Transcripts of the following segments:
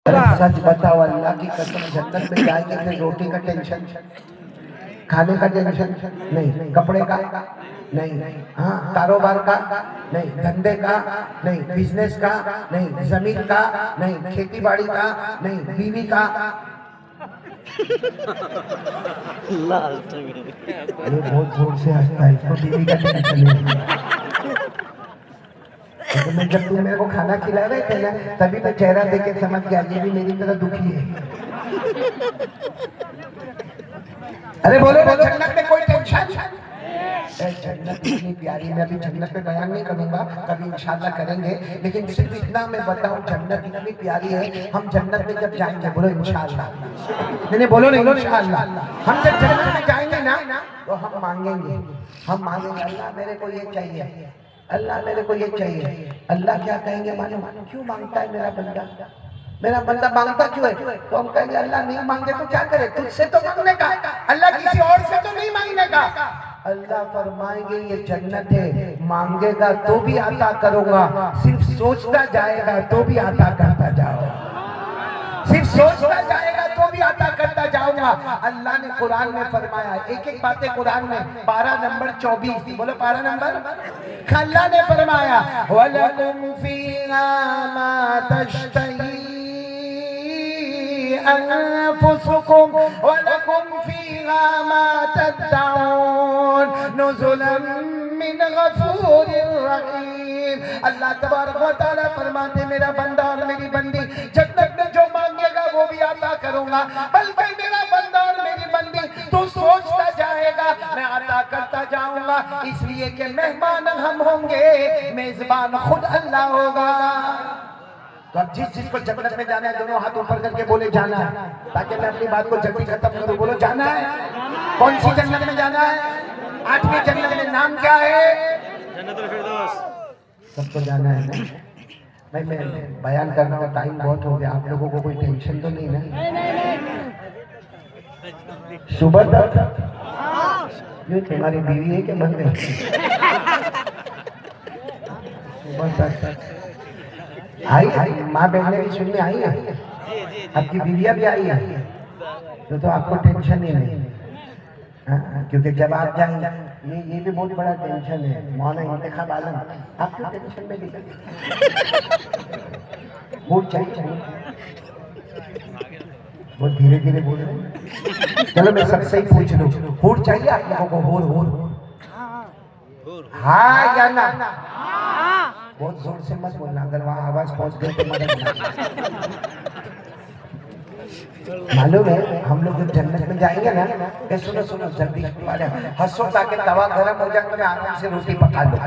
अरे सच बताओ, अल्लाह की कसम, जन्नत में जाएंगे फिर रोटी का टेंशन, खाने का टेंशन नहीं, कपड़े का नहीं, हाँ कारोबार का नहीं, धंधे का नहीं, बिजनेस का नहीं, जमीन का नहीं, खेती बाड़ी का नहीं, बीवी का। अरे बहुत जोर से हंसता है, इसको बीवी का टेंशन नहीं। तो मैं जब तुम मेरे को खाना खिला रहे थे ना, तभी मैं चेहरा देख के समझ गया ये भी मेरी तरह दुखी है। अरे बोलो ना, जन्नत में कोई टेंशन? जन्नत इतनी प्यारी, मैं अभी जन्नत में बयान नहीं करूंगा, कभी इंशाल्लाह करेंगे, लेकिन सिर्फ इतना मैं बताऊं, जन्नत इतनी प्यारी है, हम जन्नत में जब जाएंगे, बोलो इंशाल्लाह, नहीं बोलो नहीं, इंशाल्लाह हम जब जन्नत में जाएंगे ना, तो हम मांगेंगे, अल्लाह मेरे को ये चाहिए, अल्लाह मेरे को ये चाहिए। अल्लाह क्या कहेंगे मालूम? क्यों मांगता है मेरा बंदा मांगता क्यों है? तो हम कहेंगे अल्लाह नहीं मांगे तो क्या करे, तुझसे तो मांगने का, अल्लाह किसी और से तो नहीं मांगने का। अल्लाह फरमाएंगे ये जन्नत है, मांगेगा तो भी अता करूंगा, सिर्फ सोचता जाएगा तो भी अता करता जाओ, सिर्फ सोचता जाएगा तो भी अता करता जाऊंगा। अल्लाह ने कुरान में फरमाया, एक बातें कुरान में, पारा नंबर 24, बोलो पारा नंबर, अल्लाह ने फरमाया वलकुम फीहा मा तश्तही अनफुसुकुम वलकुम फीहा मा तदउन नुज़ुलन मिन गफूरिर रहीम। अल्लाह तबारक व तआला फरमाते, मेरा बंदा और मेरी बंदी जन्नत में जो मांगेगा वो भी अता करूंगा, बल्कि मेरा बंदा और मेरी बंदी तो सोचता जाएगा मैं अता करता जाऊंगा, इसलिए कि मेहमान हम होंगे, मेजबान खुद अल्लाह होगा। तो अब जिसको जन्नत में जाना है, दोनों हाथ ऊपर करके बोले जाना है, ताकि मैं अपनी बात को जल्दी खत्म करूं। बोलो जाना है। कौन सी जन्नत में जाना है? 8वीं जन्नत में। नाम क्या है? जन्नतुल फिरदौस। सबको जाना है ना? भाई मैं बयान कर रहा हूँ, टाइम बहुत हो गया, आप लोगों को कोई टेंशन तो नहीं ना? सुबह तक ये तुम्हारी बीवी है कि बन गई? सुबह तक आई माँ बहने भी सुनने आई है, आपकी बीविया भी आई है, तो आपको टेंशन ही नहीं। क्योंकि जब आप जाएंगे, ये भी बहुत बड़ा टेंशन है, मौना इंतखाब आलम, आप क्यों टेंशन में दिखे? बहुत चाहिए, बहुत धीरे धीरे बोल रहे हैं। चलो मैं सबसे ही पूछ लूं, हूर चाहिए आप लोगों को? हूर हाँ या ना? बहुत जोर से मत बोलना, अगर वहां आवाज पहुंच गई तो मदद। मालूम है हम लोग जब जन्नत में जाएंगे ना, सुनो जल्दी वाले हंसो ताकि तवा गर्म हो जाए, तो मैं आराम से रोटी पका लूं।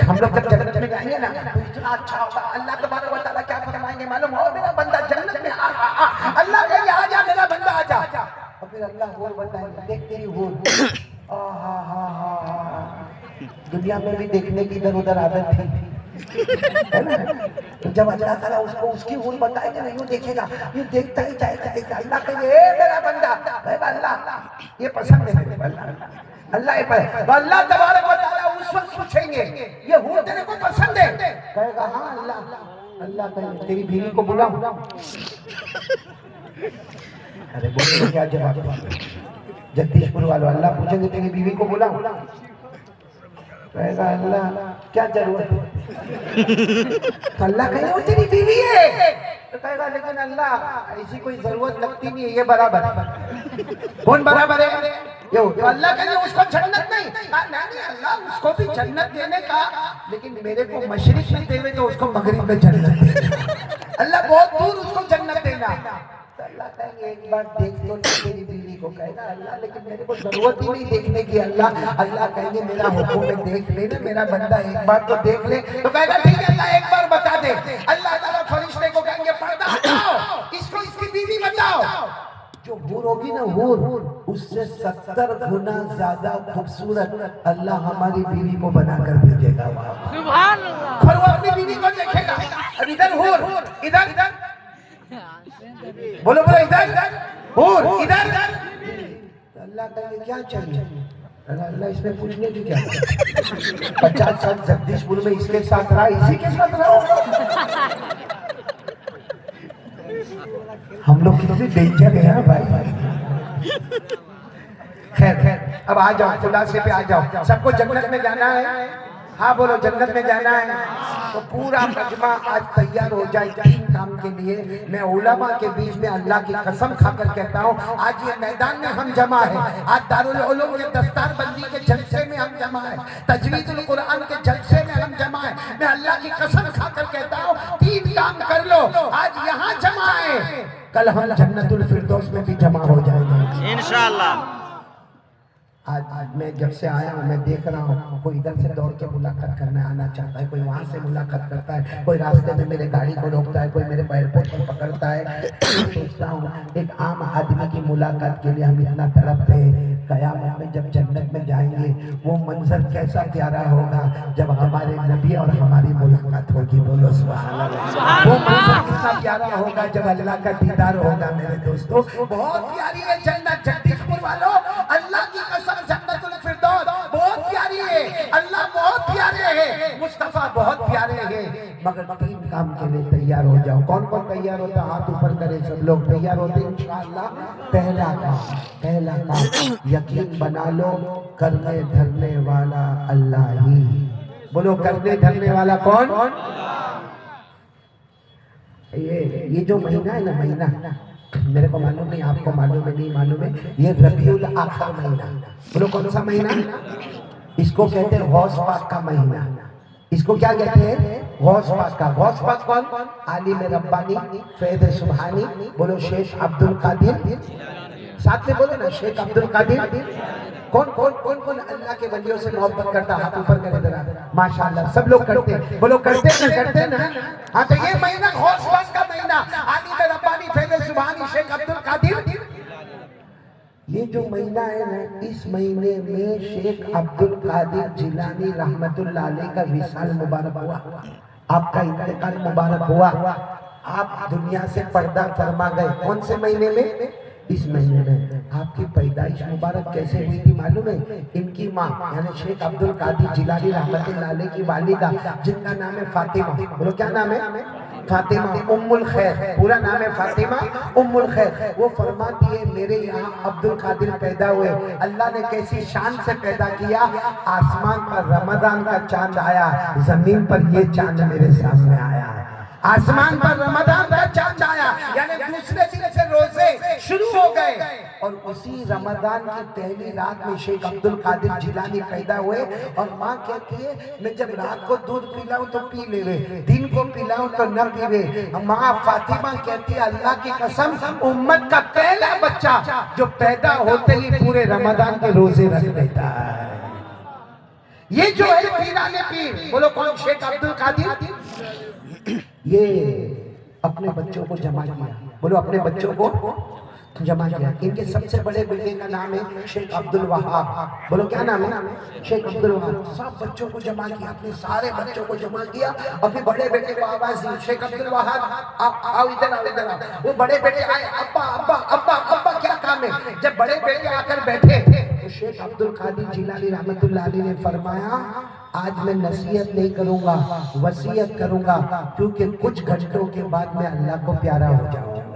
हम लोग जब जन्नत में जाएंगे ना, तो इतना अच्छा होगा। अल्लाह तबारक व तआला क्या फरमाएंगे मालूम? हो मेरा बंदा जन्नत में आ। अल्लाह कहेंगे आ जा मेरा बंदा आ जा, और फिर अल्लाह हूर बताएंगे, देख तेरी हूर। दुनिया में भी देखने की इधर उधर आदत थी, है ना? तो जब अल्लाह ताला उसको उसकी हूर बताएगा ना, यूं देखेगा, यूं देखता ही जाएगा। अल्लाह कहेंगे ए मेरा बंदा, कहेगा अल्लाह ये पसंद है मेरे को, अल्लाह ये पसंद। तो अल्लाह तबारक व तआला उस वक्त पूछेंगे ये हूर तेरे को पसंद है? कहेगा हाँ अल्लाह कहेंगे तेरी बीवी को बुलाऊं? अरे बोलो क्या जवाब? जगदीशपुर वालों, अल्लाह पूछेंगे तेरी बीवी को बुलाऊं? कहेगा अल्लाह क्या जरूरत है? अल्लाह कहेगा वो तेरी बीवी है। तो कहेगा लेकिन अल्लाह ऐसी कोई जरूरत लगती नहीं है, ये बराबर है। कौन बराबर है? ये तो अल्लाह कहेगा उसको जन्नत नहीं, नहीं अल्लाह उसको भी जन्नत देने का, लेकिन मेरे को मशरिक में देवे तो उसको मगरिब में जन्नत देना। अल्लाह बहुत दूर उसको जन्नत देना। तो अल्लाह कहेंगे एक बार देख लो तेरी बीवी को। कहेगा अल्लाह लेकिन मेरे को जरूरत ही नहीं देखने की। अल्लाह कहेंगे मेरा हुक्म है देख ले ना मेरा बंदा, एक बार तो देख ले। तो कहेगा ठीक है अल्लाह एक बार बता दे। अल्लाह ताला फरिश्ते को कहेंगे पर्दा हटाओ, इसको इसकी बीवी बताओ। जो हूर होगी ना, हूर उससे 70 गुना ज्यादा खूबसूरत अल्लाह हमारी बीवी को बनाकर भेजेगा। सुभान अल्लाह। और वो अपनी बीवी को देखेगा, अब इधर हूर, इधर बोलो इधर हूर, इधर। अल्लाह कहेंगे क्या चाहिए? अल्लाह इसमें पूछने की क्या? 50 साल जगदीशपुर में इसके साथ रहा, इसी के साथ रहो। हम लोग कितने डेंजर है भाई। खैर खैर अब आ जाओ, खुलासे पे आ जाओ। सबको जन्नत में जाना है? हाँ बोलो, जन्नत में जाना है। तो पूरा मजमा आज तैयार हो जाए तीन काम के लिए। मैं उलमा के बीच में अल्लाह की कसम खाकर कहता हूँ, आज ये मैदान में हम जमा है, आज दारुल उलूम के दस्तार बंदी के जलसे में हम जमा है, तजवीजुल कुरान के जलसे में हम जमा है। मैं अल्लाह की कसम खाकर कहता हूँ, तीन काम कर लो, आज यहाँ जमा है, कल हम जन्नतुल फिरदौस में भी जमा हो जाएंगे इंशाअल्लाह। आज मैं जब से आया हूँ मैं देख रहा हूँ, कोई इधर से दौड़ के मुलाकात करने आना चाहता है, कोई वहाँ से मुलाकात करता है, कोई रास्ते में मेरे गाड़ी को रोकता है, कोई मेरे एयरपोर्ट पर पकड़ता है। सोचता हूँ एक आम आदमी की मुलाकात के लिए हम इतना तड़पते हैं, क़यामत में जब जन्नत में जाएंगे वो मंजर कैसा प्यारा होगा जब हमारे नबी और हमारी मुलाकात होगी। बोलो सुभान अल्लाह। वो मंजर कितना प्यारा होगा जब अल्लाह का दीदार होगा। मेरे दोस्तों, बहुत प्यारी है जन्नत। जगदीशपुर वालों, अल्लाह की कसम, जन्नतुल फिरदौस बहुत प्यारी है, अल्लाह बहुत प्यारे है, मुस्तफा बहुत प्यारे हैं। मगर तीन काम के लिए तैयार हो जाओ। कौन कौन तैयार होता? हाथ ऊपर करें। सब लोग तैयार होते हैं इंशाअल्लाह। पहला काम यकीन बना लो, करने धरने वाला अल्लाह ही। बोलो, करने धरने वाला कौन? ये जो महीना है ना, महीना मेरे को मालूम नहीं, आपको मालूम है नहीं मालूम है, ये रबीउल आखिर महीना। बोलो कौन सा महीना? इसको कहते हैं गौस पाक का महीना। इसको क्या कहते हैं? गौस पाक का। गौस पाक कौन? आलिम रब्बानी फैज़ सुभानी। बोलो शेख अब्दुल कादिर। साथ में बोलो ना, शेख अब्दुल कादिर। कौन कौन कौन कौन अल्लाह के वलियों से मोहब्बत करता? हाथ ऊपर करे जरा। माशाअल्लाह, सब लोग करते हैं। बोलो करते ना। हाँ, तो ये महीना गौस पाक का महीना, आलिम रब्बानी फैज़ सुभानी शेख अब्दुल कादिर। ये जो महीना है ना, इस महीने में शेख अब्दुल कादिर जिलानी रहमतुल्लाह अलैह का विसाल मुबारक हुआ, आपका इंतकाल मुबारक हुआ। आप दुनिया से पर्दा फरमा गए। कौन से महीने में? इस महीने में। आपकी पैदाइश मुबारक कैसे हुई थी मालूम है? इनकी माँ यानी शेख अब्दुल कादिर जिलानी रहमतुल्लाह अलैह की वालिदा, जिनका नाम है फातिमा। बोलो क्या नाम है? फातिमा उम्मुल खैर। पूरा नाम है फातिमा उम्मुल खैर। वो फरमाती है, मेरे यहाँ अब्दुल कादिर पैदा हुए, अल्लाह ने कैसी शान से पैदा किया। आसमान पर रमजान का चांद आया, जमीन पर ये चांद मेरे सामने आया। आसमान पर रमजान का चांद आया, यानी दूसरे दिन से रोजे शुरू हो गए। और उसी रमजान की पहली रात में शेख अब्दुल कादिर जिलानी पैदा हुए। और माँ कहती है, मैं जब रात को दूध पिलाऊं तो पी लेवे, दिन को पिलाऊं तो न पीवे। माँ फातिमा कहती है, अल्लाह की कसम, उम्मत का पहला बच्चा जो पैदा होते ही पूरे रमजान के रोजे रख लेता है। ये जो है पीराने पीर। बोलो कौन? शेख अब्दुल कादिर। ये अपने बच्चों को जमा किया। बोलो अपने बच्चों को जमा किया। इनके सबसे बड़े बेटे का नाम है शेख अब्दुल वहाब। बोलो क्या नाम है? शेख अब्दुल वहाब। सब बच्चों को जमा किया, अपने सारे बच्चों को जमा किया। अभी बड़े बेटे को आवाज दी, शेख अब्दुल वहाब आओ इधर आओ। वो बड़े बेटे आए, अब्बा अब्बा अब्बा अब्बा क्या काम है? जब बड़े बेटे आकर बैठे तो शेख अब्दुल कादिर जिलानी रहमतुल्लाह अलैह ने फरमाया, आज मैं नसीहत नहीं करूंगा, वसीयत करूंगा, क्योंकि कुछ घंटों के बाद मैं अल्लाह को प्यारा हो जाऊंगा।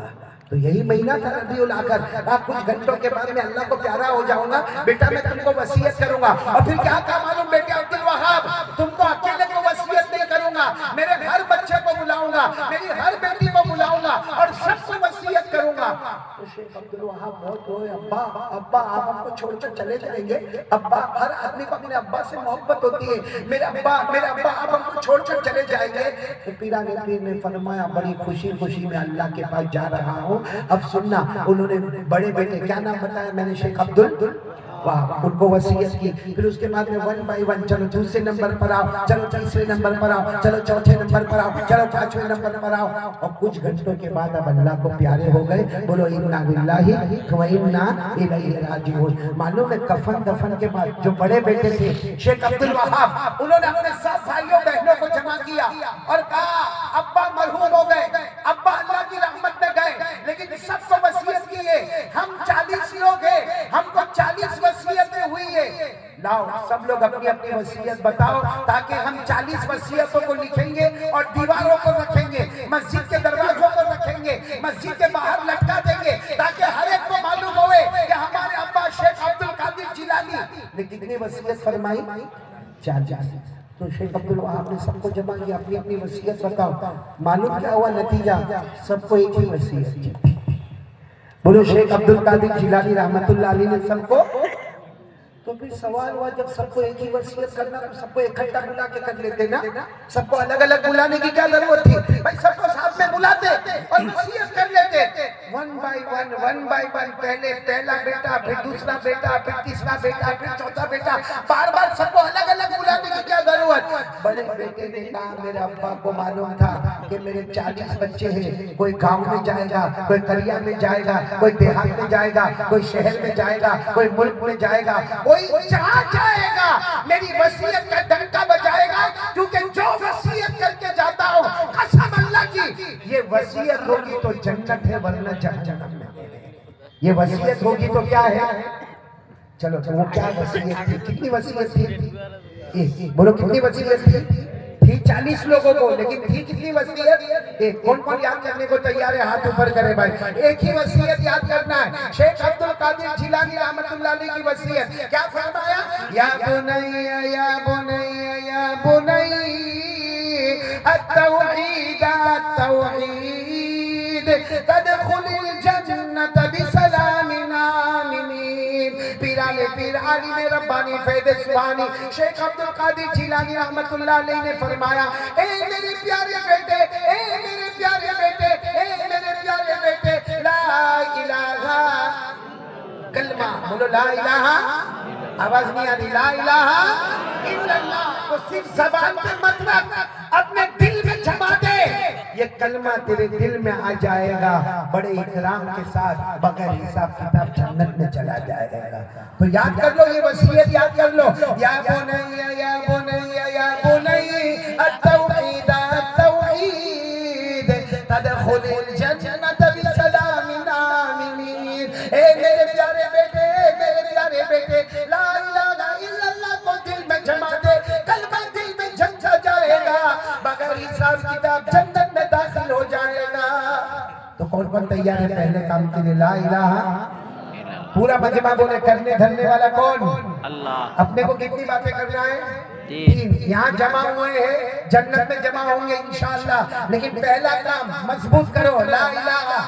तो यही महीना था रबीउल आखिर। कुछ घंटों के बाद मैं अल्लाह को प्यारा हो जाऊंगा। बेटा मैं तुमको वसीयत करूंगा। और फिर क्या कहा मालूम? बेटे अब्दुल वहाब, तुमको अकेले को वसीयत नहीं करूंगा, मेरे हर बच्चे को बुलाऊंगा, मेरी हर बेटी को बुलाऊंगा और सबको वसीयत करूंगा। तो शेख अब्दुल वहाब बहुत रोए, अब्बा अब्बा आप हमको छोड़कर चले जाएंगे? अब्बा, हर आदमी को अपने अब्बा से मोहब्बत होती है। मेरे अब्बा आप हमको छोड़कर चले जाएंगे? तो पीराने पीर ने फरमाया, बड़ी खुशी खुशी में अल्लाह के पास जा रहा हूँ। अब सुनना, उन्होंने बड़े बेटे क्या नाम बताया मैंने? शेख अब्दुल वाह। उनको वसीयत की। फिर उसके बाद में 1 बाय 1, चलो दूसरे नंबर पर आओ, चलो तीसरे नंबर पर आओ, चलो चौथे नंबर पर आओ, चलो पांचवें नंबर पर आओ। और कुछ घंटों के बाद अब अल्लाह को प्यारे हो गए। बोलो इन्ना लिल्लाहि व इन्ना इलैहि राजिऊन। मालूम है कफन दफन के बाद जो बड़े बेटे थे शेख अब्दुल वहाब, उन्होंने अपने सब भाइयों बहनों को जमा किया और कहा, अब्बा मरहूम हो गए, अब्बा अल्लाह की रहमत में गए, लेकिन सबको वसीयत की है, हम 40 लोग हैं, हमको 40 वसीयतें हुई है। लाओ सब लोग अपनी अपनी वसीयत बताओ, ताकि हम 40 वसीयतों को लिखेंगे और दीवारों पर रखेंगे, मस्जिद के दरवाजों पर रखेंगे, मस्जिद के बाहर लटका देंगे ताकि हर एक को मालूम होए कि हमारे अब्बा शेख अब्दुल कादिर जिलानी ने कितनी वसीयत फरमाई, 4 तो शेख अब्दुल वहाब ने सबको जमा किया, अपनी अपनी वसीयत बताओ। मालूम क्या हुआ नतीजा, सबको एक ही वसीयत। बोलो शेख अब्दुल कादिर जिलानी रहमतुल्लाह अलैह ने सबको। तो फिर सवाल हुआ जब सबको एक ही वसीयत करना तो सबको इकट्ठा बुला के कर लेते ना, सबको अलग अलग बुलाने की क्या जरूरत थी भाई, सबको साथ में बुलाते और वसीयत कर लेते वन बाय वन। पहले पहला बेटा, फिर दूसरा बेटा, फिर तीसरा बेटा, फिर चौथा बेटा, बार बार सबको अलग अलग बुलाने की क्या जरूरत। बड़े बेटे ने कहा मेरे अब्बा को मालूम था कि मेरे 40 बच्चे हैं, कोई गाँव में जाएगा, कोई करिया में जाएगा, कोई देहात में जाएगा, कोई शहर में जाएगा, कोई मुल्क में जाएगा, कोई जहां जाएगा मेरी वसीयत का डंका बजाएगा, क्योंकि जो वसीयत करके जाता हूं कसम अल्लाह की ये वसीयत होगी तो जन्नत है वरना जहन्नम में। ये वसीयत होगी तो क्या है, चलो तो वो क्या वसीयत थी, कितनी वसीयत थी, बोलो कितनी वसीयत थी 40 लोगों को, लेकिन थी कितनी वसीयत, एक। कौन कौन याद करने को तैयार है, हाथ ऊपर करे भाई। एक ही वसीयत याद करना है, शेख अब्दुल कादिर जिलानी रहमतुल्लाह अलैह की वसीयत। क्या फरमाया, या बुनैया या बुनैया या बुनैया अत-तौहीद अत-तौहीद तदखुलिल जन्नत बिसलामिन आमिनीन। पीराने पीर आलिम रब्बानी फैज़ सुभानी शेख अब्दुल कादिर जिलानी रहमतुल्लाह अलैह ने फरमाया, ए मेरे प्यारे बेटे, ए मेरे प्यारे बेटे, ए मेरे प्यारे बेटे, ला इलाहा कलमा, बोलो ला इलाहा, आवाज नहीं आ रही, ला इलाहा इल्लल्लाह को सिर्फ ज़बान पे मत रख, अपने दिल में जमा दे, ये कलमा तेरे दिल में आ जाएगा, बड़े इकराम के साथ बगैर हिसाब किताब जन्नत में चला जाएगा। तो याद कर लो, ये वसीयत याद कर लो, या बुनैया या बुनैया या बुनैया अत-तौहीद अत-तौहीद तदखुलिल जन्नत बिसलामिन आमिनीन। ए मेरे प्यारे बेटे, मेरे प्यारे बेटे, ला इलाहा इल्लल्लाह को दिल में जमा दे, कलमा दिल में जम जाएगा, बगैर हिसाब किताब जन्नत में दाखिल हो जाएगा। तो कौन कौन तैयार है पहले काम के लिए, ला इलाहा, पूरा मजमा बोले, करने धरने वाला कौन, अल्लाह। अपने को कितनी बातें करना है, 3। यहाँ जमा हुए हैं, जन्नत में जमा होंगे इंशाअल्लाह, लेकिन पहला काम मजबूत करो, ला इलाहा,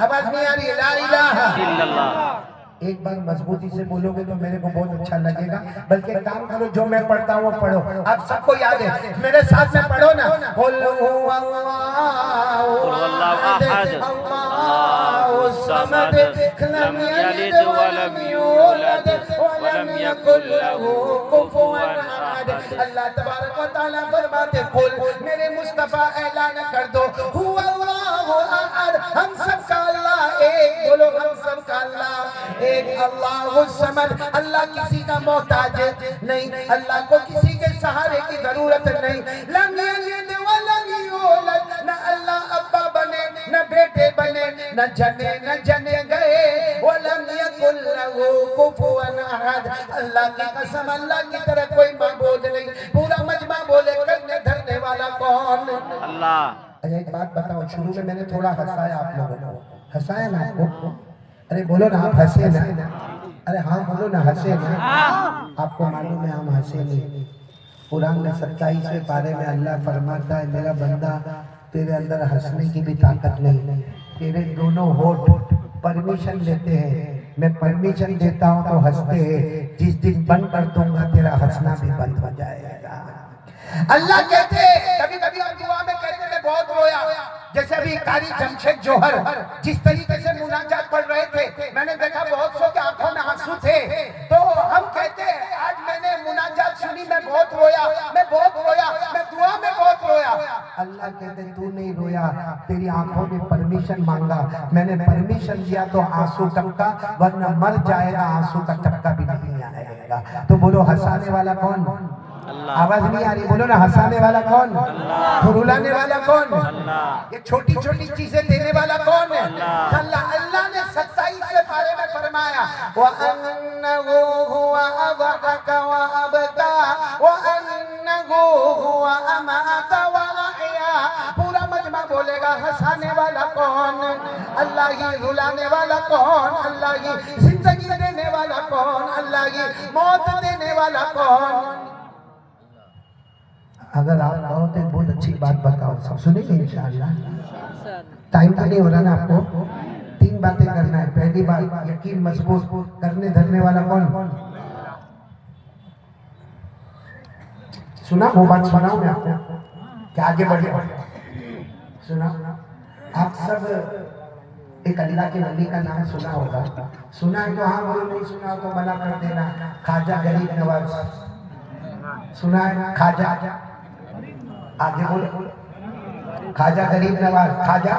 आवाज नहीं आ रही है, ला इलाहा इल्लल्लाह। एक बार मजबूती से बोलोगे तो मेरे को बहुत अच्छा लगेगा, बल्कि काम करो जो मैं पढ़ता हूँ पढ़ो, आप सबको याद है, मेरे साथ में पढ़ो ना, कुल हुवल्लाहु अहद अल्लाहु समद लम यलिद वलम यूलद वलम यकुल लहू कुफुवन अहद। अल्लाह तबारक व तआला फरमाते, कुल मेरे मुस्तफा ऐलान कर दो, हुवल्लाहु अहद, हम सबका अल्लाह एक, बोलो हम सबका अल्लाह एक, अल्लाहु समद, अल्लाह किसी का मोहताज नहीं, अल्लाह को किसी के सहारे की जरूरत नहीं, लम यलिद वलम यूलद, न अल्लाह अब्बा बने, न बेटे बने, न जने गए, वलम यकुल लहू कुफुवन अहद, अल्लाह की कसम, अल्लाह की तरह कोई माबूद नहीं। पूरा मजमा बोले, करने धरने वाला कौन, अल्लाह। अच्छा एक बात बताओ, शुरू में मैंने थोड़ा हंसाया आप लोगों को, हंसाया ना आपको, अरे बोलो ना, आप हंसे ना, अरे हाँ बोलो ना, हंसे ना, आपको मालूम है हम हंसे नहीं। कुरान में 27वें पारे में अल्लाह फरमाता है, मेरा बंदा तेरे अंदर हंसने की भी ताकत नहीं, तेरे दोनों होठ परमिशन लेते हैं, मैं परमिशन देता हूँ तो हंसते हैं, जिस दिन बंद कर दूंगा तेरा हंसना भी बंद हो जाएगा। अल्लाह कहते, कभी कभी हम दुआ में कहते मैं बहुत रोया, जैसे अभी कारी जमशेद जोहर जिस तरीके से मुनाजात पढ़ रहे थे, मैंने देखा बहुत सौ की आंखों में आंसू थे, तो हम कहते आज मैंने मुनाजात सुनी, मैं बहुत रोया, मैं बहुत रोया, मैं दुआ में बहुत रोया। अल्लाह कहते तू नहीं रोया, तेरी आंखों ने परमिशन मांगा, मैंने परमिशन दिया तो आंसू टपका, वरना मर जाएगा, आंसू का टपका भी नहीं आएगा। तो बोलो हंसाने वाला कौन, आवाज नहीं आ रही, बोलो ना, हंसाने वाला कौन, रुलाने वाला कौन, ये छोटी छोटी चीजें देने वाला कौन है, अल्लाह। अल्लाह ने 27वें पारे में फरमाया, व अन्नहु हुवा अज़हका व अबका व अन्नहु हुवा अमाता व अहया। पूरा मजमा बोलेगा, हंसाने वाला कौन, अल्लाह ही रुलाने वाला कौन, अल्लाह ही जिंदगी देने वाला कौन, अल्लाह ही मौत देने वाला कौन। अगर आप कहो तो बहुत अच्छी बात बताओ, सब सुनेंगे इंशाअल्लाह। टाइम तो नहीं हो रहा ना आपको? 3 बातें करना है। पहली बात, यकीन मजबूत करने धरने वाला कौन? सुना वो बात सुनाऊं मैं आपको क्या आगे बढ़े? सुना आप सब एक अल्लाह के वली का नाम सुना होगा। सुना है तो हाँ बोलो, नहीं सुना तो मना कर देना। ख्वाजा गरीब नवाज सुना है? ख्वाजा आगे बोलो। ख्वाजा गरीब नवाज, ख्वाजा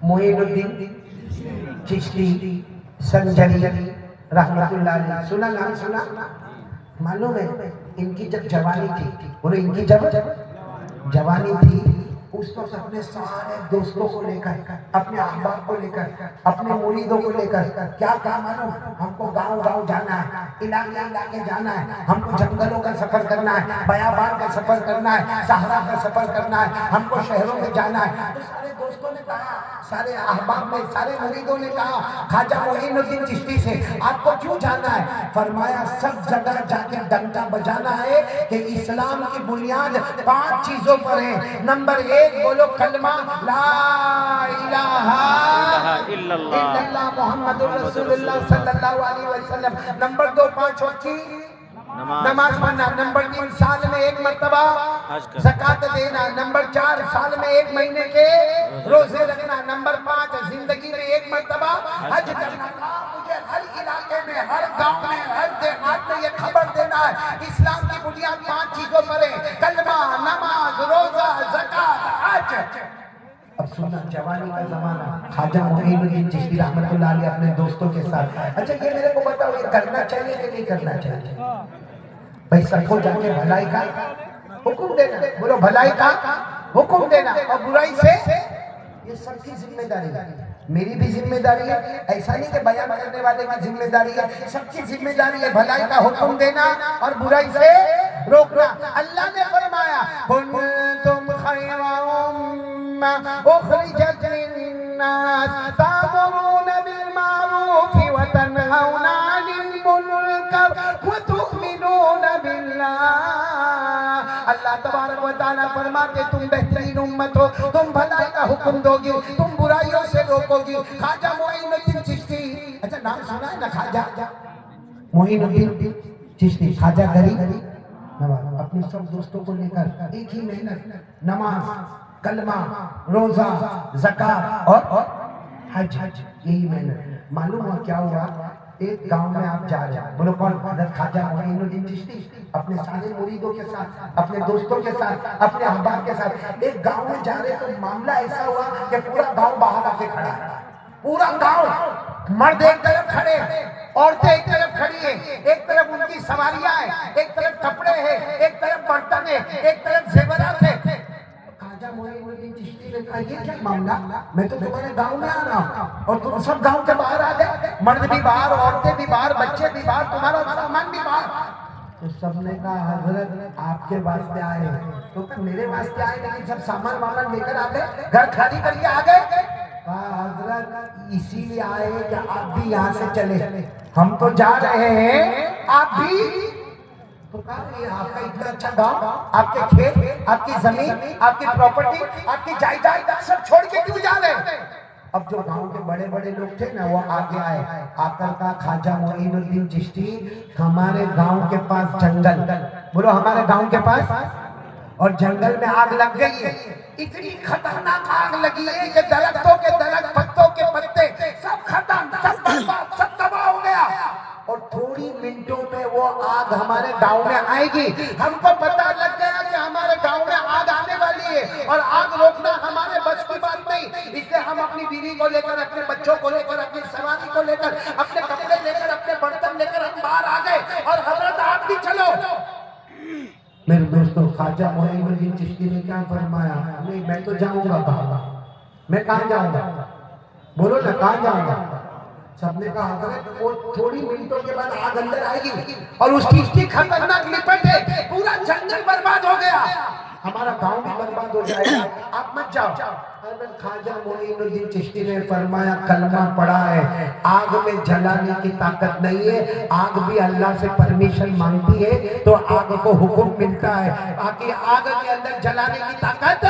मोइनुद्दीन चिश्ती संजरी रहमतुल्लाह अलैह। सुना नाम? सुना? मालूम है इनकी जब जवानी थी, बोलो इनकी जब जवानी थी, उस वक्त अपने सारे दोस्तों को लेकर, अपने अहबाब को लेकर, अपने मुरीदों को लेकर क्या कहा मालूम? हमको गांव गांव जाना है, इलाके इलाके जाना है, हमको जंगलों का सफर करना है, बयाबान का सफर करना है, सहरा का सफर करना है, हमको शहरों में जाना है। तो सारे दोस्तों ने कहा, सारे अहबाब ने, सारे मुरीदों ने कहा ख्वाजा मोइनुद्दीन चिश्ती से आपको क्यों जाना है? फरमाया सब जगह जाके डंका बजाना है कि इस्लाम की बुनियाद 5 चीजों पर है। नंबर 1 बोलो कलमा ला इलाहा इल्लल्लाह मुहम्मदुर रसूलुल्लाह सल्लल्लाहु अलैहि वसल्लम। नंबर 2 5 वक्त की नमाज पढ़ना। नंबर 3 साल में 1 मर्तबा ज़कात देना। नंबर 4 साल में 1 महीने के रोजे रखना। नंबर 5 जिंदगी में 1 मर्तबा हज करना। मुझे हर इलाके में, हर गांव में, हर देहात में ये खबर देना है इस्लाम की बुनियाद 5 चीजों पर है, कलमा, नमाज, रोजा, ज़कात, हज। अब सुना, जवानी का जमाना, ख्वाजा मोइनुद्दीन चिश्ती रहमतुल्लाह अलैह अपने दोस्तों के साथ। अच्छा ये मेरे को बताओ, ये करना चाहिए कि नहीं करना चाहिए? भाई सबको जाके भलाई का हुक्म देना, बोलो भलाई का हुक्म देना, और बुराई से ये सबकी जिम्मेदारी है, मेरी भी जिम्मेदारी है। ऐसा नहीं कि बयान करने वाले की जिम्मेदारी है, सबकी जिम्मेदारी है भलाई का हुक्म देना और बुराई से रोकना। अल्लाह ने फरमाया कुंतुम खैरा उम्मा उखरिजत लिन्नास तामुरून बिल मारूफ व तनहौना अनिल मुनकर व तु'मिनूना बिल्लाह। अल्लाह तबारक व तआला फरमाते तुम बेहतरीन उम्मत हो, तुम भलाई का हुक्म दोगी, तुम बुराइयों से रोकोगी। ख्वाजा मोइनुद्दीन चिश्ती, अच्छा नाम सुना है ना ख्वाजा मोइनुद्दीन चिश्ती, ख्वाजा गरीब नवाज, अपने सब दोस्तों को लेकर एक ही मेहनत, नमाज, कलमा, रोजा, ज़कात और हज, यही मेहनत। मालूम हुआ क्या हुआ? एक गांव में आप जा रहे हैं, बोलो कौन? हज़रत ख्वाजा मोइनुद्दीन चिश्ती अपने सारे मुरीदों के साथ, अपने दोस्तों के साथ, अपने अहबाब के साथ एक गांव में जा रहे, तो मामला ऐसा हुआ कि पूरा गांव बाहर आके खड़ा है। पूरा गांव, मर्द एक तरफ खड़े हैं, औरतें एक तरफ खड़ी है, एक तरफ उनकी सवारियां हैं, एक तरफ कपड़े हैं, एक तरफ बर्तन है, एक तरफ जेवरात है। ख्वाजा मोइनुद्दीन चिश्ती ने कहा ये क्या मामला? मैं तो तुम्हारे गांव में आ रहा हूँ और तुम सब गांव के बाहर आ गए, मर्द भी बाहर, औरतें भी बाहर, बच्चे भी बाहर, तुम्हारा सामान भी बाहर। तो सबने कहा हजरत आपके वास्ते आए हैं। तो मेरे वास्ते आए लेकिन सब सामान वामान लेकर आ गए, घर खाली करके आ गए। हजरत इसीलिए आए कि आप भी यहाँ से चले, हम तो जा रहे हैं, आप भी। तो कहा ये आपका इतना अच्छा गांव, आपके खेत, आपकी जमीन, आपकी प्रॉपर्टी, आपकी जायदाद सब छोड़ के क्यों जा रहे हैं? अब जो गांव के बड़े बड़े लोग थे ना वो आगे आए, आकर का ख्वाजा मोइनुद्दीन चिश्ती हमारे गांव के पास जंगल, बोलो हमारे गांव के पास, और जंगल में आग लग गई है, इतनी खतरनाक आग लगी है कि दरख्तों के दरख्त, पत्तों के पत्ते सब खत्म, सब बर्बाद, सब तबाह हो गया। और थोड़ी मिनटों में वो आग हमारे गांव में आएगी। हमको पता लग गया कि हमारे गांव में आग आने वाली है और आग रोकना हमारे बस की बात नहीं। इसलिए हम अपनी बीवी को लेकर, अपने बच्चों को लेकर, अपनी सवारी को लेकर, अपने कपड़े लेकर, अपने बर्तन लेकर हम बाहर आ गए और हजरत आप भी चलो। मेरे दोस्तों, ख्वाजा मोइनुद्दीन चिश्ती ने क्या फरमाया? नहीं मैं तो जाऊंगा बाहर। मैं कहाँ जाऊंगा? बोलो ना कहाँ जाऊंगा? सबने कहा हजरत वो थोड़ी मिनटों के बाद आग अंदर आएगी और उसकी इतनी खतरनाक लिपट है, पूरा जंगल बर्बाद हो गया। हमारा गांव भी बर्बाद हो जाएगा, आप मत जाओ। हज़रत ख्वाजा मोइनुद्दीन चिश्ती ने फरमाया कलमा पढ़ा है, आग में जलाने की ताकत नहीं है, आग भी अल्लाह से परमिशन मांगती है तो आग को हुक्म मिलता है, बाकी आग के अंदर जलाने की ताकत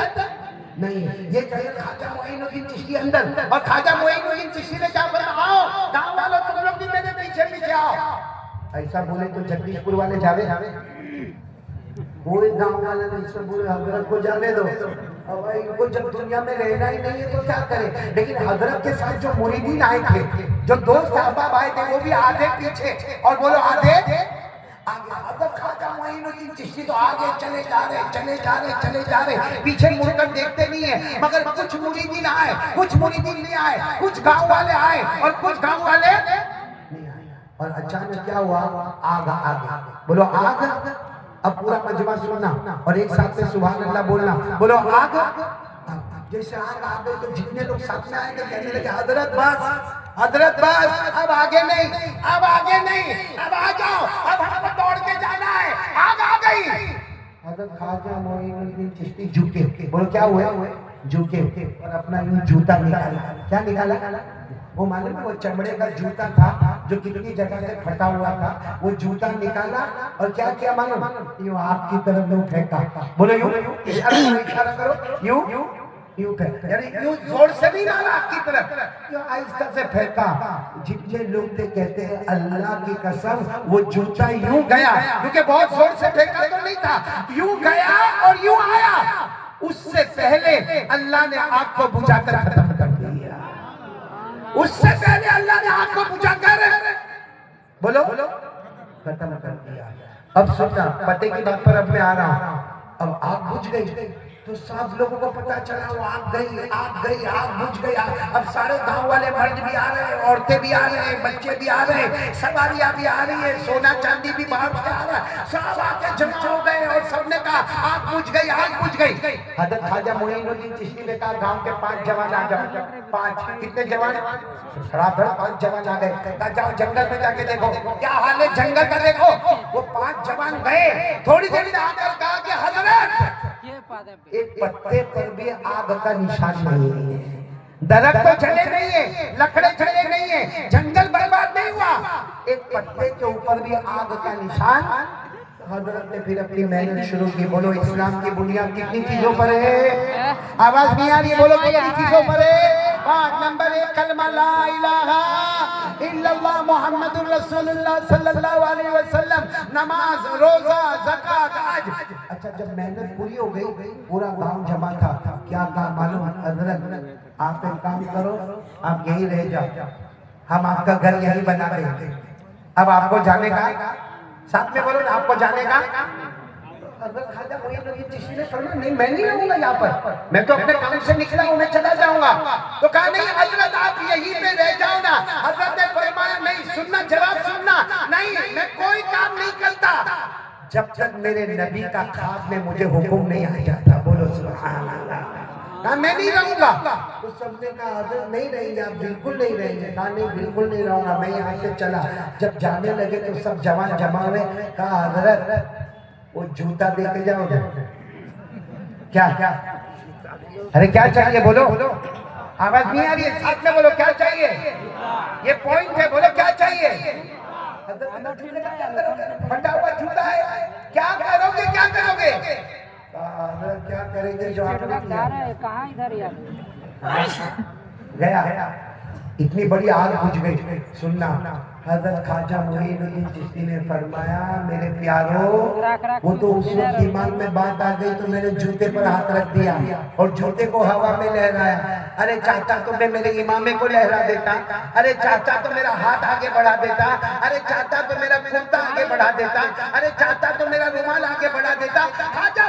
नहीं है। ये कहे ख्वाजा मोइनुद्दीन चिश्ती अंदर, और ख्वाजा मोइनुद्दीन चिश्ती ने क्या बोला, आओ गांव वालों तुम लोग भी मेरे पीछे पीछे आओ। ऐसा बोले तो जगदीशपुर वाले जावे, कोई गांव वाले नहीं, सब बोले हजरत को जाने दो, अब भाई इनको जब दुनिया में रहना ही नहीं है तो क्या करें। लेकिन हजरत के साथ जो मुरीदीन आए थे, जो दोस्त अहबाब आए थे, वो भी आधे पीछे और बोलो आधे आगे। हजरत ख्वाजा मोइनुद्दीन चिश्ती तो आगे चले जा रहे, चले जा रहे, चले जा रहे, पीछे मुड़कर देखते नहीं है। मगर कुछ मुरीदीन आए, कुछ मुरीदीन नहीं आए, कुछ गाँव वाले आए और कुछ गाँव वाले नहीं आए। और अचानक क्या हुआ, आग आग, बोलो आग। अब पूरा मजमा सुनना और एक साथ में सुभान अल्लाह बोलना, बोलो आग। जैसे आग आ गई तो जितने लोग साथ में आएंगे कहने लगे हजरत बस, हजरत बस, अब आगे नहीं, अब आगे नहीं, अब आ जाओ, अब हमको दौड़ के जाना है, आग आ गई। हजरत ख्वाजा मोइनुद्दीन चिश्ती झुके, बोलो क्या हुआ, झुके और अपना यूं जूता निकाला। क्या निकाला, वो मालूम है वो चमड़े का जूता था जो कितनी जगह से फटा हुआ था, वो जूता निकाला और क्या किया मालूम, यूं आपकी तरफ यूं फेंका। बोलो यूं, इशारा करो, यूं यूं फेंका, यानी यूं जोर से नहीं मारा आपकी तरफ, यूं आहिस्ता से फेंका। जितने लोग थे कहते हैं अल्लाह की कसम वो जूता यूं गया, क्योंकि बहुत जोर से फेंका तो नहीं था, यूं गया और यूं आया। उससे पहले अल्लाह ने आग को बुझाकर खत्म कर दिया, उससे पहले अल्लाह ने आग को बुझा कर बोलो खत्म कर दिया। अब सुनना, पते की बात पर अब मैं आ रहा हूं। अब आग बुझ गई तो सब लोगों को पता चला वो आग गई, आग गई, आग बुझ गई। अब सारे गांव वाले मर्द भी आ रहे हैं, औरतें भी आ रहे हैं, बच्चे भी आ रहे हैं, सवारियां भी आ रही है, सोना चांदी भी बाहर से आ रहा है, सब आके जमा हो गए और सबने कहा आग बुझ गई, आग बुझ गई। हजरत ख्वाजा मोइनुद्दीन चिश्ती ने कहा गांव के 5 जवान आ जाओ। 5 कितने जवान, खड़ाखड़ 5 जवान आ गए। जाओ जंगल में जाके देखो क्या हाल है, जंगल का देखो। वो 5 जवान गए, थोड़ी देर में आकर कहा कि हजरत एक पत्ते पर भी आग का निशान नहीं है, दरख्त तो चले नहीं है, लकड़े चले नहीं है, जंगल बर्बाद नहीं हुआ, एक पत्ते के ऊपर भी आग का निशान। हजरत ने फिर अपनी मेहनत शुरू की। बोलो इस्लाम की बुनियाद कितनी चीजों पर है, आवाज नहीं आ रही, बोलो कितनी चीजों पर है। बात नंबर 1 कलमा ला इलाहा इल्लल्लाह मुहम्मदुर रसूलुल्लाह सल्लल्लाहु अलैहि वसल्लम, नमाज, रोजा, ज़कात, हज। अच्छा जब मेहनत पूरी हो गई, पूरा गांव जमा था, क्या कहा मालूम, हजरत आप एक काम करो, आप यही रह जाओ, हम आपका घर यही बना देंगे, अब आपको जाने का, साथ में बोलो ना आपको जाने का। हजरत ख्वाजा मोइनुद्दीन चिश्ती ने फरमाया नहीं मैं नहीं रहूंगा यहाँ पर, मैं तो अपने काम से निकला हूँ, मैं चला जाऊंगा। तो कहा नहीं हजरत आप यहीं पे रह जाओ ना। हजरत ने फरमाया नहीं, सुनना, जवाब सुनना, नहीं मैं कोई काम नहीं करता जब तक मेरे नबी का ख्वाब में मुझे हुक्म नहीं आ जाता। बोलो सुभान अल्लाह। कहा मैं नहीं रहूंगा। तो सबने कहा हजरत नहीं रहेंगे, आप बिल्कुल नहीं रहेंगे। कहा नहीं बिल्कुल नहीं रहूंगा, मैं यहाँ से चला। जब जाने लगे तो सब जवान जमा हुए। कहा हजरत वो जूता दे के जाओ। क्या क्या, अरे क्या चाहिए बोलो, आवाज नहीं आ रही है, साथ में बोलो क्या चाहिए, ये पॉइंट है, बोलो क्या चाहिए। फटा हुआ जूता है, क्या करोगे, क्या करोगे। क्या करेंगे जो आपने कहाँ इधर गया, इतनी बड़ी आग बुझ गई। सुनना, हजरत ख्वाजा मोइनुद्दीन चिश्ती ने फरमाया मेरे प्यारो, वो तो उस वक्त दिमाग में बात आ गई तो मैंने जूते पर हाथ रख दिया और जूते को हवा में लहराया। अरे चाहता तो मैं मेरे इमामे को लहरा देता, अरे चाहता तो मेरा हाथ आगे बढ़ा देता, अरे चाहता तो मेरा कुर्ता आगे बढ़ा देता, अरे चाहता तो मेरा रुमाल आगे बढ़ा देता। ख्वाजा